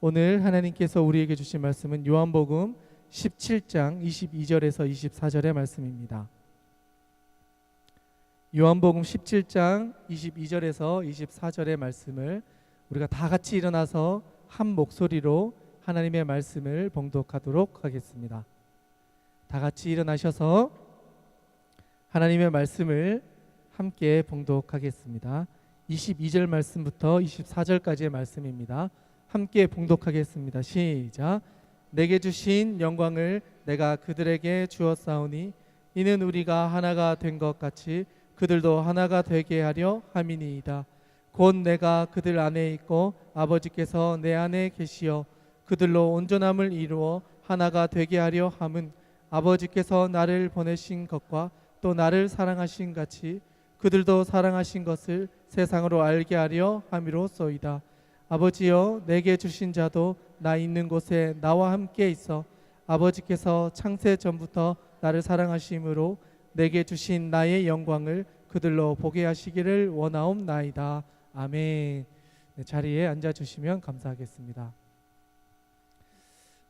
오늘 하나님께서 우리에게 주신 말씀은 요한복음 17장 22절에서 24절의 말씀입니다. 요한복음 17장 22절에서 24절의 말씀을 우리가 다 같이 일어나서 한 목소리로 하나님의 말씀을 봉독하도록 하겠습니다. 다 같이 일어나셔서 하나님의 말씀을 함께 봉독하겠습니다. 22절 말씀부터 24절까지의 말씀입니다. 함께 봉독하겠습니다. 시작. 내게 주신 영광을 내가 그들에게 주었사오니 이는 우리가 하나가 된 것 같이 그들도 하나가 되게 하려 함이니이다. 곧 내가 그들 안에 있고 아버지께서 내 안에 계시어 그들로 온전함을 이루어 하나가 되게 하려 함은 아버지께서 나를 보내신 것과 또 나를 사랑하신 같이 그들도 사랑하신 것을 세상으로 알게 하려 함이로소이다. 아버지여, 내게 주신 자도 나 있는 곳에 나와 함께 있어 아버지께서 창세 전부터 나를 사랑하심으로 내게 주신 나의 영광을 그들로 보게 하시기를 원하옵나이다. 아멘. 네, 자리에 앉아주시면 감사하겠습니다.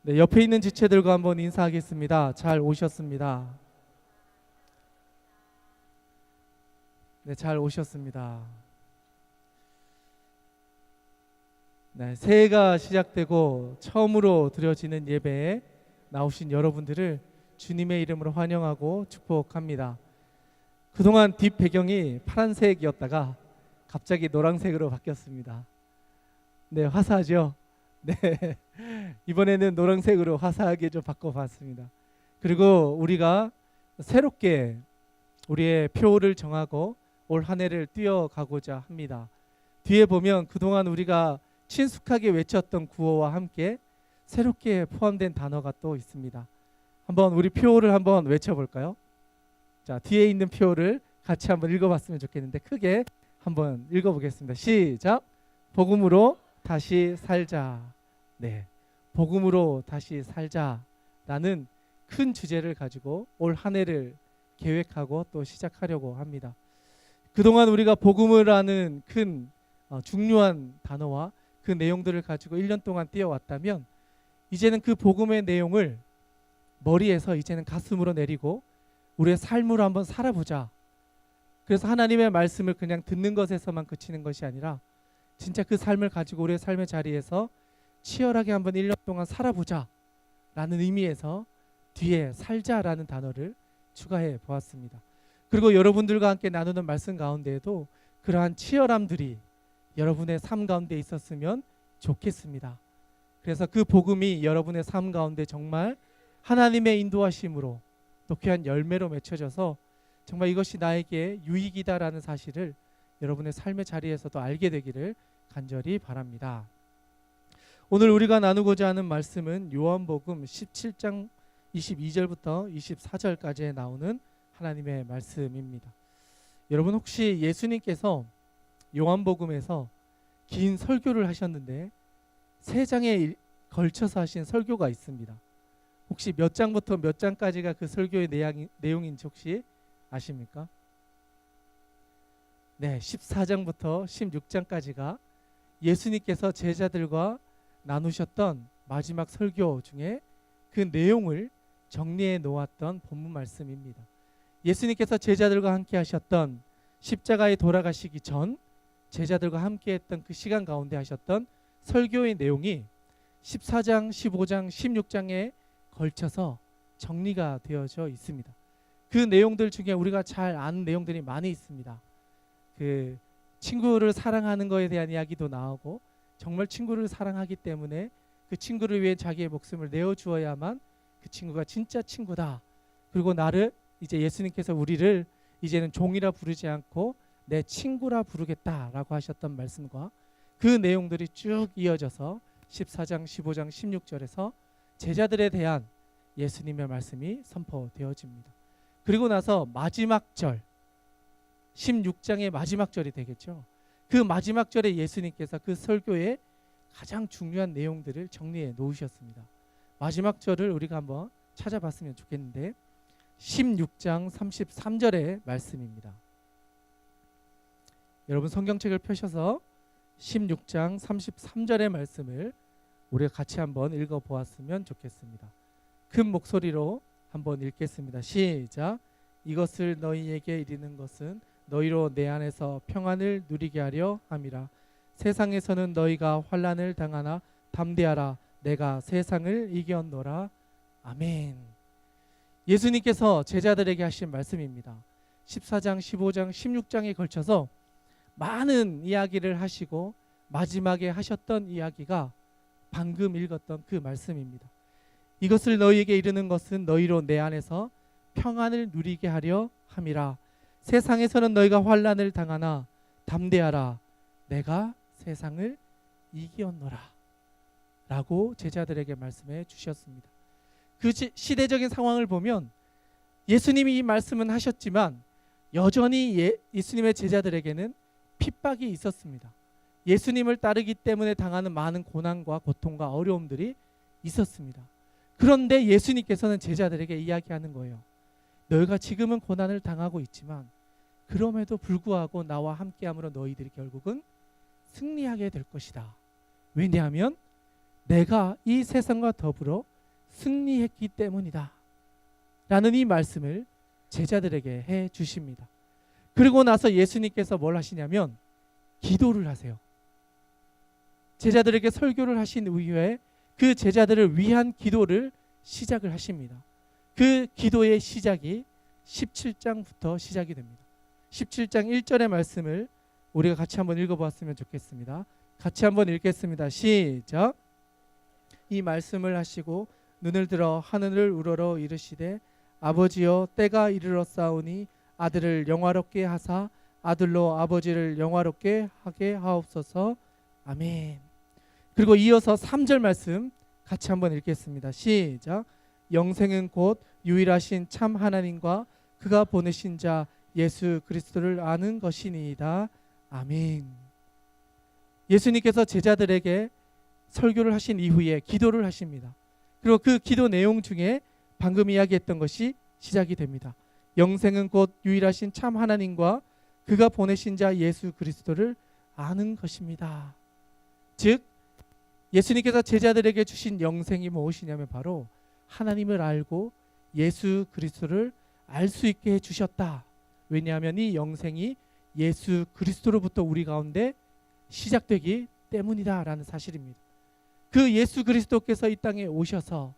네, 옆에 있는 지체들과 한번 인사하겠습니다. 잘 오셨습니다. 네, 잘 오셨습니다. 네, 새해가 시작되고 처음으로 드려지는 예배에 나오신 여러분들을 주님의 이름으로 환영하고 축복합니다. 그동안 뒷 배경이 파란색이었다가 갑자기 노란색으로 바뀌었습니다. 네, 화사하죠? 네, 이번에는 노란색으로 화사하게 좀 바꿔봤습니다. 그리고 우리가 새롭게 우리의 표를 정하고 올 한 해를 뛰어가고자 합니다. 뒤에 보면 그동안 우리가 친숙하게 외쳤던 구호와 함께 새롭게 포함된 단어가 또 있습니다. 한번 우리 표를 한번 외쳐볼까요? 자, 뒤에 있는 표를 같이 한번 읽어봤으면 좋겠는데 크게 한번 읽어보겠습니다. 시작. 복음으로 다시 살자. 네, 복음으로 다시 살자라는 큰 주제를 가지고 올 한 해를 계획하고 또 시작하려고 합니다. 그동안 우리가 복음을 하는 큰 중요한 단어와 그 내용들을 가지고 1년 동안 뛰어왔다면 이제는 그 복음의 내용을 머리에서 이제는 가슴으로 내리고 우리의 삶으로 한번 살아보자. 그래서 하나님의 말씀을 그냥 듣는 것에서만 그치는 것이 아니라 진짜 그 삶을 가지고 우리의 삶의 자리에서 치열하게 한번 1년 동안 살아보자 라는 의미에서 뒤에 살자라는 단어를 추가해 보았습니다. 그리고 여러분들과 함께 나누는 말씀 가운데에도 그러한 치열함들이 여러분의 삶 가운데 있었으면 좋겠습니다. 그래서 그 복음이 여러분의 삶 가운데 정말 하나님의 인도하심으로 또 귀한 열매로 맺혀져서 정말 이것이 나에게 유익이다라는 사실을 여러분의 삶의 자리에서도 알게 되기를 간절히 바랍니다. 오늘 우리가 나누고자 하는 말씀은 요한복음 17장 22절부터 24절까지에 나오는 하나님의 말씀입니다. 여러분 혹시 예수님께서 요한복음에서 긴 설교를 하셨는데 3장에 걸쳐서 하신 설교가 있습니다. 혹시 몇 장부터 몇 장까지가 그 설교의 내용인지 혹시 아십니까? 네, 14장부터 16장까지가 예수님께서 제자들과 나누셨던 마지막 설교 중에 그 내용을 정리해 놓았던 본문 말씀입니다. 예수님께서 제자들과 함께 하셨던 십자가에 돌아가시기 전 제자들과 함께 했던 그 시간 가운데 하셨던 설교의 내용이 14장, 15장, 16장에 걸쳐서 정리가 되어져 있습니다. 그 내용들 중에 우리가 잘 아는 내용들이 많이 있습니다. 그 친구를 사랑하는 것에 대한 이야기도 나오고 정말 친구를 사랑하기 때문에 그 친구를 위해 자기의 목숨을 내어주어야만 그 친구가 진짜 친구다. 그리고 나를 이제 예수님께서 우리를 이제는 종이라 부르지 않고 내 친구라 부르겠다라고 하셨던 말씀과 그 내용들이 쭉 이어져서 14장, 15장, 16절에서 제자들에 대한 예수님의 말씀이 선포되어집니다. 그리고 나서 마지막 절 16장의 마지막 절이 되겠죠. 그 마지막 절에 예수님께서 그 설교의 가장 중요한 내용들을 정리해 놓으셨습니다. 마지막 절을 우리가 한번 찾아봤으면 좋겠는데 16장 33절의 말씀입니다. 여러분 성경책을 펴셔서 16장 33절의 말씀을 우리가 같이 한번 읽어보았으면 좋겠습니다. 큰 목소리로 한번 읽겠습니다. 시작. 이것을 너희에게 이르는 것은 너희로 내 안에서 평안을 누리게 하려 함이라. 세상에서는 너희가 환난을 당하나 담대하라. 내가 세상을 이겼노라. 아멘. 예수님께서 제자들에게 하신 말씀입니다. 14장, 15장, 16장에 걸쳐서 많은 이야기를 하시고 마지막에 하셨던 이야기가 방금 읽었던 그 말씀입니다. 이것을 너희에게 이르는 것은 너희로 내 안에서 평안을 누리게 하려 함이라. 세상에서는 너희가 환난을 당하나 담대하라. 내가 세상을 이기었노라. 라고 제자들에게 말씀해 주셨습니다. 그 시대적인 상황을 보면 예수님이 이 말씀은 하셨지만 여전히 예수님의 제자들에게는 핍박이 있었습니다. 예수님을 따르기 때문에 당하는 많은 고난과 고통과 어려움들이 있었습니다. 그런데 예수님께서는 제자들에게 이야기하는 거예요. 너희가 지금은 고난을 당하고 있지만 그럼에도 불구하고 나와 함께함으로 너희들이 결국은 승리하게 될 것이다. 왜냐하면 내가 이 세상과 더불어 승리했기 때문이다. 라는 이 말씀을 제자들에게 해 주십니다. 그리고 나서 예수님께서 뭘 하시냐면 기도를 하세요. 제자들에게 설교를 하신 이후에 그 제자들을 위한 기도를 시작을 하십니다. 그 기도의 시작이 17장부터 시작이 됩니다. 17장 1절의 말씀을 우리가 같이 한번 읽어보았으면 좋겠습니다. 같이 한번 읽겠습니다. 시작. 이 말씀을 하시고 눈을 들어 하늘을 우러러 이르시되 아버지여 때가 이르렀사오니 아들을 영화롭게 하사 아들로 아버지를 영화롭게 하게 하옵소서. 아멘. 그리고 이어서 3절 말씀 같이 한번 읽겠습니다. 시작. 영생은 곧 유일하신 참 하나님과 그가 보내신 자 예수 그리스도를 아는 것이니이다. 아멘. 예수님께서 제자들에게 설교를 하신 이후에 기도를 하십니다. 그리고 그 기도 내용 중에 방금 이야기했던 것이 시작이 됩니다. 영생은 곧 유일하신 참 하나님과 그가 보내신 자 예수 그리스도를 아는 것입니다. 즉 예수님께서 제자들에게 주신 영생이 무엇이냐면 바로 하나님을 알고 예수 그리스도를 알 수 있게 해주셨다. 왜냐하면 이 영생이 예수 그리스도로부터 우리 가운데 시작되기 때문이다 라는 사실입니다. 그 예수 그리스도께서 이 땅에 오셔서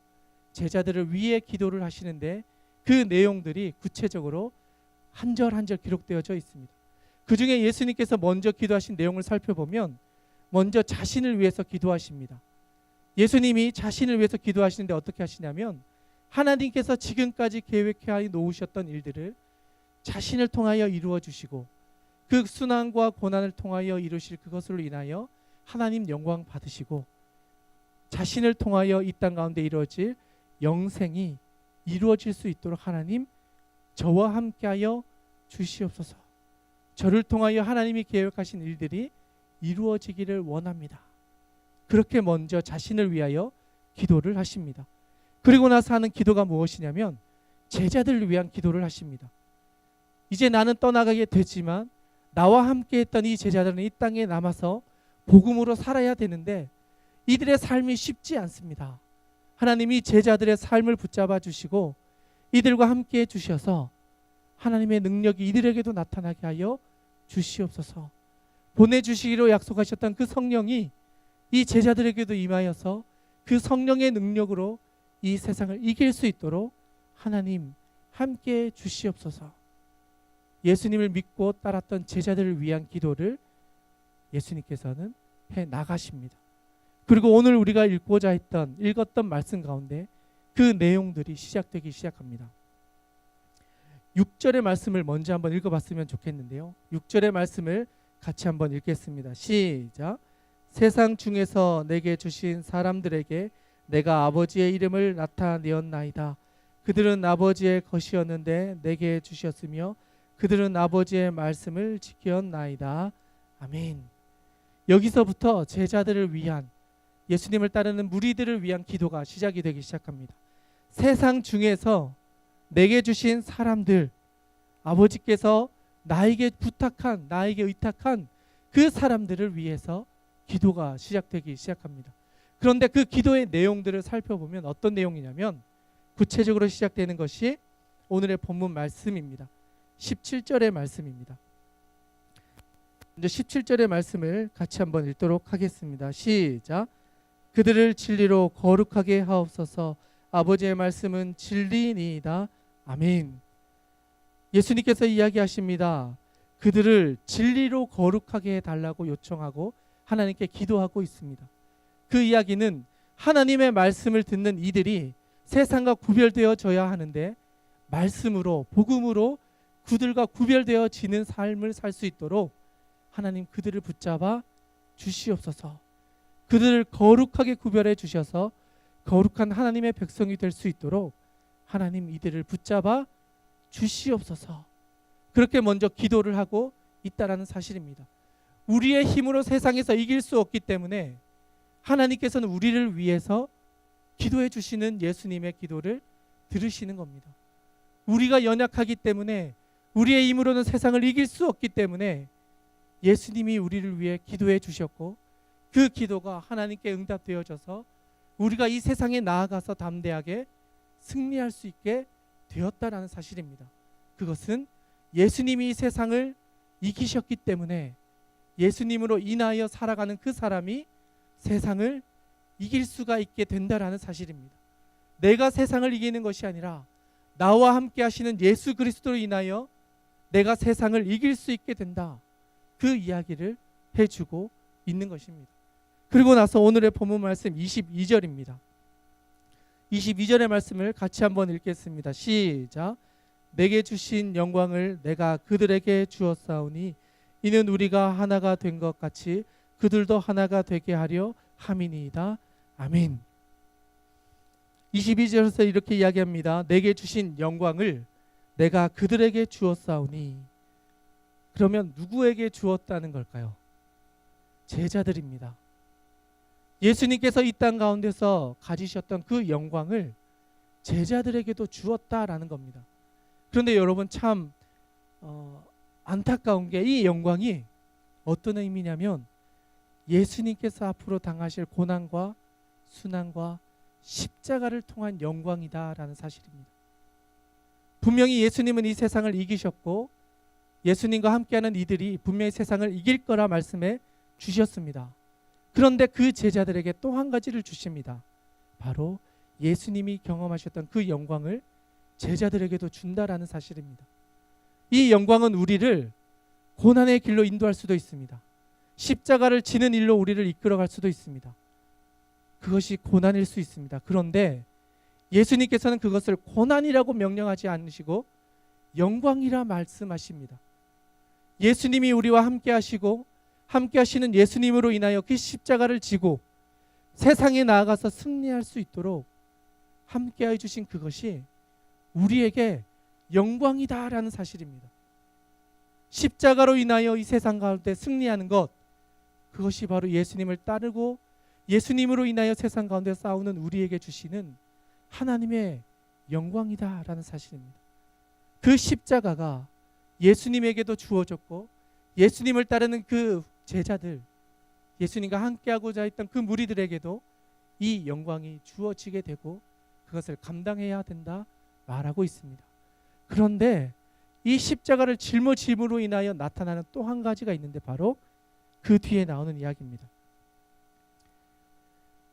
제자들을 위해 기도를 하시는데 그 내용들이 구체적으로 한 절 한 절 기록되어져 있습니다. 그 중에 예수님께서 먼저 기도하신 내용을 살펴보면 먼저 자신을 위해서 기도하십니다. 예수님이 자신을 위해서 기도하시는데 어떻게 하시냐면 하나님께서 지금까지 계획해 놓으셨던 일들을 자신을 통하여 이루어 주시고 그 순환과 고난을 통하여 이루실 그것으로 인하여 하나님 영광 받으시고 자신을 통하여 이 땅 가운데 이루어질 영생이 이루어질 수 있도록 하나님 저와 함께하여 주시옵소서. 저를 통하여 하나님이 계획하신 일들이 이루어지기를 원합니다. 그렇게 먼저 자신을 위하여 기도를 하십니다. 그리고 나서 하는 기도가 무엇이냐면 제자들을 위한 기도를 하십니다. 이제 나는 떠나가게 되지만 나와 함께 했던 이 제자들은 이 땅에 남아서 복음으로 살아야 되는데 이들의 삶이 쉽지 않습니다. 하나님이 제자들의 삶을 붙잡아 주시고 이들과 함께 해 주셔서 하나님의 능력이 이들에게도 나타나게 하여 주시옵소서. 보내주시기로 약속하셨던 그 성령이 이 제자들에게도 임하여서 그 성령의 능력으로 이 세상을 이길 수 있도록 하나님 함께 주시옵소서. 예수님을 믿고 따랐던 제자들을 위한 기도를 예수님께서는 해 나가십니다. 그리고 오늘 우리가 읽었던 말씀 가운데 그 내용들이 시작되기 시작합니다. 6절의 말씀을 먼저 한번 읽어봤으면 좋겠는데요. 6절의 말씀을 같이 한번 읽겠습니다. 시작. 세상 중에서 내게 주신 사람들에게 내가 아버지의 이름을 나타내었나이다. 그들은 아버지의 것이었는데 내게 주셨으며 그들은 아버지의 말씀을 지켰나이다. 아멘. 여기서부터 제자들을 위한 예수님을 따르는 무리들을 위한 기도가 시작이 되기 시작합니다. 세상 중에서 내게 주신 사람들, 아버지께서 나에게 부탁한, 나에게 의탁한 그 사람들을 위해서 기도가 시작되기 시작합니다. 그런데 그 기도의 내용들을 살펴보면 어떤 내용이냐면 구체적으로 시작되는 것이 오늘의 본문 말씀입니다. 17절의 말씀입니다. 이제 17절의 말씀을 같이 한번 읽도록 하겠습니다. 시작. 그들을 진리로 거룩하게 하옵소서. 아버지의 말씀은 진리니이다. 아멘. 예수님께서 이야기하십니다. 그들을 진리로 거룩하게 해달라고 요청하고 하나님께 기도하고 있습니다. 그 이야기는 하나님의 말씀을 듣는 이들이 세상과 구별되어져야 하는데 말씀으로, 복음으로 그들과 구별되어지는 삶을 살 수 있도록 하나님 그들을 붙잡아 주시옵소서. 그들을 거룩하게 구별해 주셔서 거룩한 하나님의 백성이 될 수 있도록 하나님 이들을 붙잡아 주시옵소서. 그렇게 먼저 기도를 하고 있다라는 사실입니다. 우리의 힘으로 세상에서 이길 수 없기 때문에 하나님께서는 우리를 위해서 기도해 주시는 예수님의 기도를 들으시는 겁니다. 우리가 연약하기 때문에 우리의 힘으로는 세상을 이길 수 없기 때문에 예수님이 우리를 위해 기도해 주셨고 그 기도가 하나님께 응답되어져서 우리가 이 세상에 나아가서 담대하게 승리할 수 있게 되었다라는 사실입니다. 그것은 예수님이 이 세상을 이기셨기 때문에 예수님으로 인하여 살아가는 그 사람이 세상을 이길 수가 있게 된다라는 사실입니다. 내가 세상을 이기는 것이 아니라 나와 함께 하시는 예수 그리스도로 인하여 내가 세상을 이길 수 있게 된다. 그 이야기를 해주고 있는 것입니다. 그리고 나서 오늘의 본문 말씀 22절입니다. 22절의 말씀을 같이 한번 읽겠습니다. 시작. 내게 주신 영광을 내가 그들에게 주었사오니 이는 우리가 하나가 된 것 같이 그들도 하나가 되게 하려 함이니이다. 아멘. 22절에서 이렇게 이야기합니다. 내게 주신 영광을 내가 그들에게 주었사오니. 그러면 누구에게 주었다는 걸까요? 제자들입니다. 예수님께서 이 땅 가운데서 가지셨던 그 영광을 제자들에게도 주었다라는 겁니다. 그런데 여러분 참 안타까운 게 이 영광이 어떤 의미냐면 예수님께서 앞으로 당하실 고난과 순환과 십자가를 통한 영광이다라는 사실입니다. 분명히 예수님은 이 세상을 이기셨고 예수님과 함께하는 이들이 분명히 세상을 이길 거라 말씀해 주셨습니다. 그런데 그 제자들에게 또 한 가지를 주십니다. 바로 예수님이 경험하셨던 그 영광을 제자들에게도 준다라는 사실입니다. 이 영광은 우리를 고난의 길로 인도할 수도 있습니다. 십자가를 지는 일로 우리를 이끌어갈 수도 있습니다. 그것이 고난일 수 있습니다. 그런데 예수님께서는 그것을 고난이라고 명령하지 않으시고 영광이라 말씀하십니다. 예수님이 우리와 함께 하시고 함께 하시는 예수님으로 인하여 그 십자가를 지고 세상에 나아가서 승리할 수 있도록 함께해 주신 그것이 우리에게 영광이다라는 사실입니다. 십자가로 인하여 이 세상 가운데 승리하는 것, 그것이 바로 예수님을 따르고 예수님으로 인하여 세상 가운데 싸우는 우리에게 주시는 하나님의 영광이다라는 사실입니다. 그 십자가가 예수님에게도 주어졌고 예수님을 따르는 그 제자들, 예수님과 함께하고자 했던 그 무리들에게도 이 영광이 주어지게 되고 그것을 감당해야 된다 말하고 있습니다. 그런데 이 십자가를 짊어짐으로 인하여 나타나는 또 한 가지가 있는데 바로 그 뒤에 나오는 이야기입니다.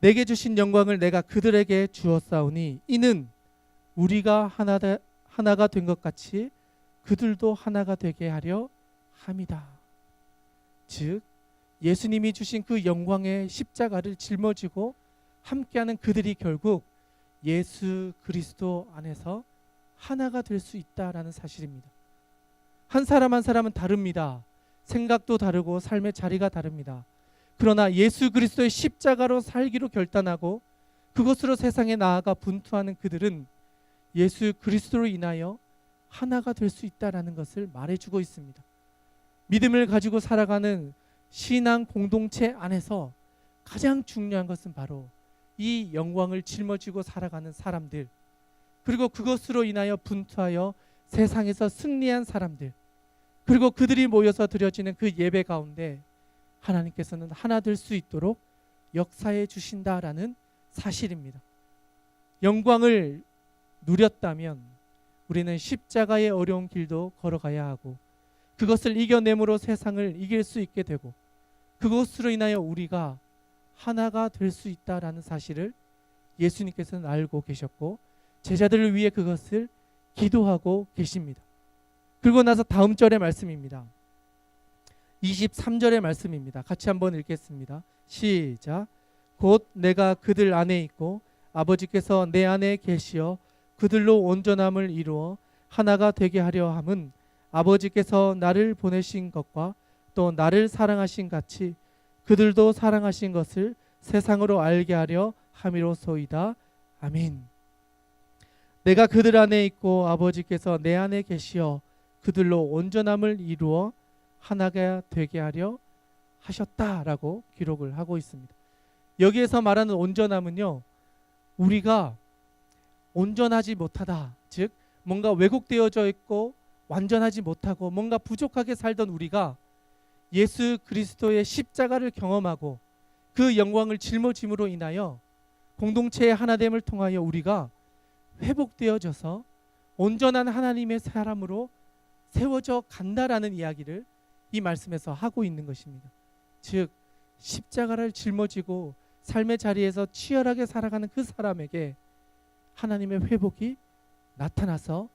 내게 주신 영광을 내가 그들에게 주었사오니 이는 우리가 하나가 된 것 같이 그들도 하나가 되게 하려 함이다. 즉 예수님이 주신 그 영광의 십자가를 짊어지고 함께하는 그들이 결국 예수 그리스도 안에서 하나가 될 수 있다라는 사실입니다. 한 사람 한 사람은 다릅니다. 생각도 다르고 삶의 자리가 다릅니다. 그러나 예수 그리스도의 십자가로 살기로 결단하고 그것으로 세상에 나아가 분투하는 그들은 예수 그리스도로 인하여 하나가 될 수 있다라는 것을 말해주고 있습니다. 믿음을 가지고 살아가는 신앙 공동체 안에서 가장 중요한 것은 바로 이 영광을 짊어지고 살아가는 사람들, 그리고 그것으로 인하여 분투하여 세상에서 승리한 사람들, 그리고 그들이 모여서 드려지는 그 예배 가운데 하나님께서는 하나 될 수 있도록 역사해 주신다라는 사실입니다. 영광을 누렸다면 우리는 십자가의 어려운 길도 걸어가야 하고 그것을 이겨냄으로 세상을 이길 수 있게 되고 그것으로 인하여 우리가 하나가 될 수 있다라는 사실을 예수님께서는 알고 계셨고 제자들을 위해 그것을 기도하고 계십니다. 그리고 나서 다음 절의 말씀입니다. 23절의 말씀입니다. 같이 한번 읽겠습니다. 시작. 곧 내가 그들 안에 있고 아버지께서 내 안에 계시어 그들로 온전함을 이루어 하나가 되게 하려 함은 아버지께서 나를 보내신 것과 또 나를 사랑하신 같이 그들도 사랑하신 것을 세상으로 알게 하려 함이로소이다. 아멘. 내가 그들 안에 있고 아버지께서 내 안에 계시어 그들로 온전함을 이루어 하나가 되게 하려 하셨다라고 기록을 하고 있습니다. 여기에서 말하는 온전함은요, 우리가 온전하지 못하다, 즉 뭔가 왜곡되어져 있고 완전하지 못하고 뭔가 부족하게 살던 우리가 예수 그리스도의 십자가를 경험하고 그 영광을 짊어짐으로 인하여 공동체의 하나됨을 통하여 우리가 회복되어져서 온전한 하나님의 사람으로 세워져 간다라는 이야기를 이 말씀에서 하고 있는 것입니다. 즉 십자가를 짊어지고 삶의 자리에서 치열하게 살아가는 그 사람에게 하나님의 회복이 나타나서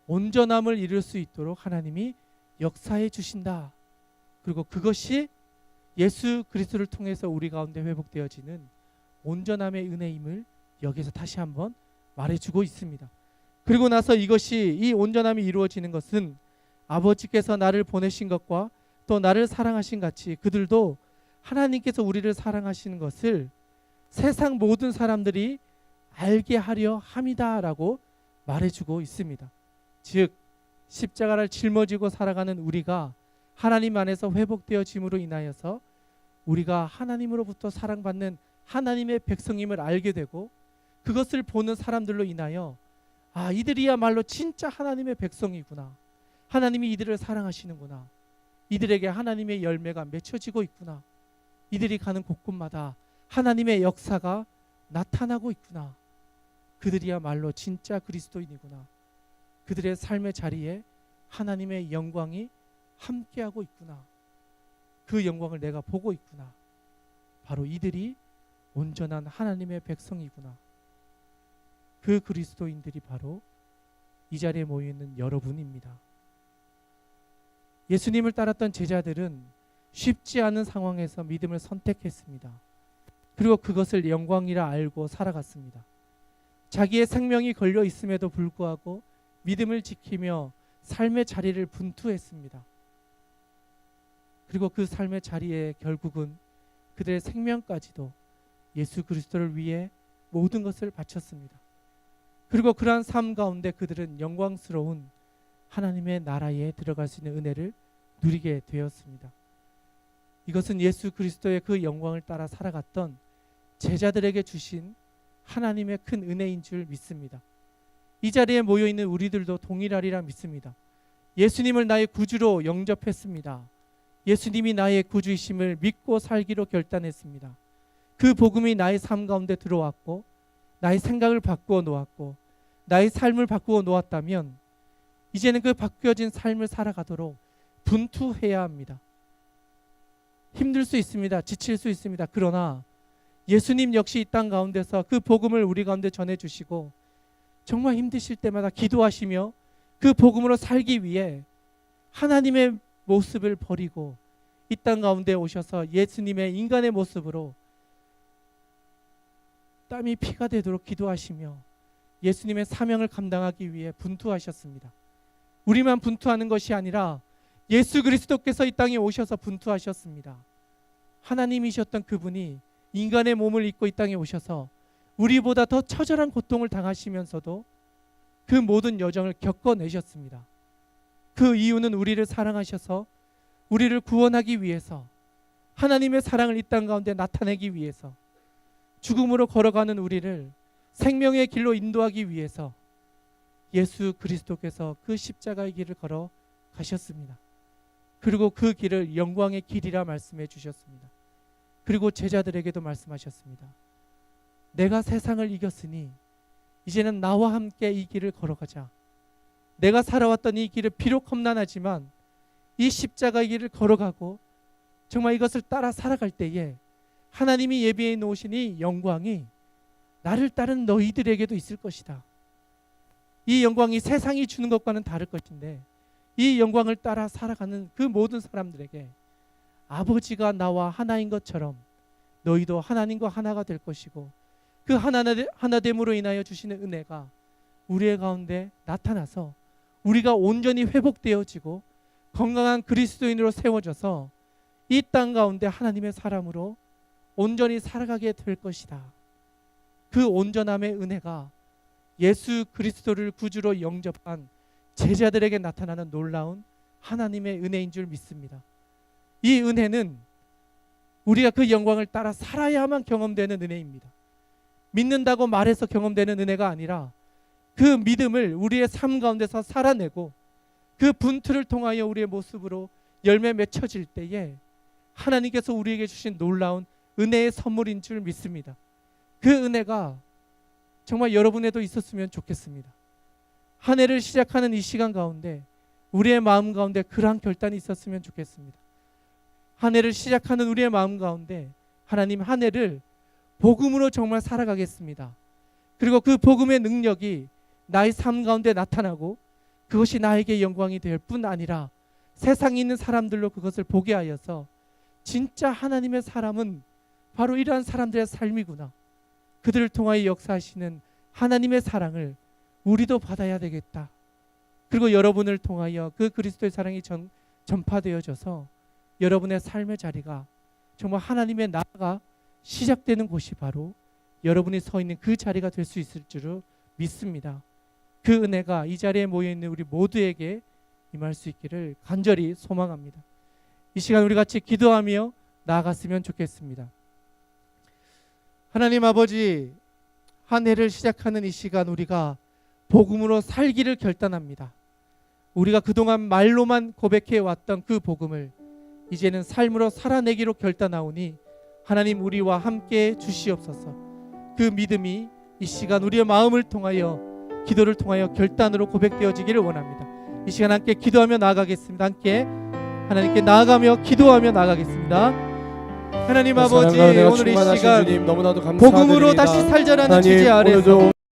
온전함을 이룰 수 있도록 하나님이 역사해 주신다. 그리고 그것이 예수 그리스도를 통해서 우리 가운데 회복되어지는 온전함의 은혜임을 여기서 다시 한번 말해주고 있습니다. 그리고 나서 이것이 이 온전함이 이루어지는 것은 아버지께서 나를 보내신 것과 또 나를 사랑하신 같이 그들도 하나님께서 우리를 사랑하시는 것을 세상 모든 사람들이 알게 하려 함이다라고 말해주고 있습니다. 즉 십자가를 짊어지고 살아가는 우리가 하나님 안에서 회복되어짐으로 인하여서 우리가 하나님으로부터 사랑받는 하나님의 백성임을 알게 되고 그것을 보는 사람들로 인하여 아, 이들이야말로 진짜 하나님의 백성이구나. 하나님이 이들을 사랑하시는구나. 이들에게 하나님의 열매가 맺혀지고 있구나. 이들이 가는 곳곳마다 하나님의 역사가 나타나고 있구나. 그들이야말로 진짜 그리스도인이구나. 그들의 삶의 자리에 하나님의 영광이 함께하고 있구나. 그 영광을 내가 보고 있구나. 바로 이들이 온전한 하나님의 백성이구나. 그 그리스도인들이 바로 이 자리에 모여있는 여러분입니다. 예수님을 따랐던 제자들은 쉽지 않은 상황에서 믿음을 선택했습니다. 그리고 그것을 영광이라 알고 살아갔습니다. 자기의 생명이 걸려 있음에도 불구하고 믿음을 지키며 삶의 자리를 분투했습니다. 그리고 그 삶의 자리에 결국은 그들의 생명까지도 예수 그리스도를 위해 모든 것을 바쳤습니다. 그리고 그러한 삶 가운데 그들은 영광스러운 하나님의 나라에 들어갈 수 있는 은혜를 누리게 되었습니다. 이것은 예수 그리스도의 그 영광을 따라 살아갔던 제자들에게 주신 하나님의 큰 은혜인 줄 믿습니다. 이 자리에 모여있는 우리들도 동일하리라 믿습니다. 예수님을 나의 구주로 영접했습니다. 예수님이 나의 구주이심을 믿고 살기로 결단했습니다. 그 복음이 나의 삶 가운데 들어왔고 나의 생각을 바꾸어 놓았고 나의 삶을 바꾸어 놓았다면 이제는 그 바뀌어진 삶을 살아가도록 분투해야 합니다. 힘들 수 있습니다. 지칠 수 있습니다. 그러나 예수님 역시 이 땅 가운데서 그 복음을 우리 가운데 전해주시고 정말 힘드실 때마다 기도하시며 그 복음으로 살기 위해 하나님의 모습을 버리고 이 땅 가운데 오셔서 예수님의 인간의 모습으로 땀이 피가 되도록 기도하시며 예수님의 사명을 감당하기 위해 분투하셨습니다. 우리만 분투하는 것이 아니라 예수 그리스도께서 이 땅에 오셔서 분투하셨습니다. 하나님이셨던 그분이 인간의 몸을 입고 이 땅에 오셔서 우리보다 더 처절한 고통을 당하시면서도 그 모든 여정을 겪어내셨습니다. 그 이유는 우리를 사랑하셔서 우리를 구원하기 위해서 하나님의 사랑을 이 땅 가운데 나타내기 위해서 죽음으로 걸어가는 우리를 생명의 길로 인도하기 위해서 예수 그리스도께서 그 십자가의 길을 걸어 가셨습니다. 그리고 그 길을 영광의 길이라 말씀해 주셨습니다. 그리고 제자들에게도 말씀하셨습니다. 내가 세상을 이겼으니 이제는 나와 함께 이 길을 걸어가자. 내가 살아왔던 이 길을 비록 험난하지만 이 십자가의 길을 걸어가고 정말 이것을 따라 살아갈 때에 하나님이 예비해 놓으신 이 영광이 나를 따른 너희들에게도 있을 것이다. 이 영광이 세상이 주는 것과는 다를 것인데 이 영광을 따라 살아가는 그 모든 사람들에게 아버지가 나와 하나인 것처럼 너희도 하나님과 하나가 될 것이고 그 하나됨으로 인하여 주시는 은혜가 우리의 가운데 나타나서 우리가 온전히 회복되어지고 건강한 그리스도인으로 세워져서 이 땅 가운데 하나님의 사람으로 온전히 살아가게 될 것이다. 그 온전함의 은혜가 예수 그리스도를 구주로 영접한 제자들에게 나타나는 놀라운 하나님의 은혜인 줄 믿습니다. 이 은혜는 우리가 그 영광을 따라 살아야만 경험되는 은혜입니다. 믿는다고 말해서 경험되는 은혜가 아니라 그 믿음을 우리의 삶 가운데서 살아내고 그 분투를 통하여 우리의 모습으로 열매 맺혀질 때에 하나님께서 우리에게 주신 놀라운 은혜의 선물인 줄 믿습니다. 그 은혜가 정말 여러분에도 있었으면 좋겠습니다. 한 해를 시작하는 이 시간 가운데 우리의 마음 가운데 그러한 결단이 있었으면 좋겠습니다. 한 해를 시작하는 우리의 마음 가운데 하나님 한 해를 복음으로 정말 살아가겠습니다. 그리고 그 복음의 능력이 나의 삶 가운데 나타나고 그것이 나에게 영광이 될 뿐 아니라 세상에 있는 사람들로 그것을 보게 하여서 진짜 하나님의 사람은 바로 이러한 사람들의 삶이구나. 그들을 통하여 역사하시는 하나님의 사랑을 우리도 받아야 되겠다. 그리고 여러분을 통하여 그 그리스도의 사랑이 전파되어져서 여러분의 삶의 자리가 정말 하나님의 나라가 시작되는 곳이 바로 여러분이 서 있는 그 자리가 될 수 있을 줄 믿습니다. 그 은혜가 이 자리에 모여있는 우리 모두에게 임할 수 있기를 간절히 소망합니다. 이 시간 우리 같이 기도하며 나아갔으면 좋겠습니다. 하나님 아버지, 한 해를 시작하는 이 시간 우리가 복음으로 살기를 결단합니다. 우리가 그동안 말로만 고백해 왔던 그 복음을 이제는 삶으로 살아내기로 결단하오니 하나님 우리와 함께 주시옵소서. 그 믿음이 이 시간 우리의 마음을 통하여 기도를 통하여 결단으로 고백되어지기를 원합니다. 이 시간 함께 기도하며 나아가겠습니다. 함께 하나님께 나아가며 기도하며 나아가겠습니다. 하나님 아버지, 오늘 이 시간 주님, 너무나도 복음으로 다시 살자라는 주제 아래서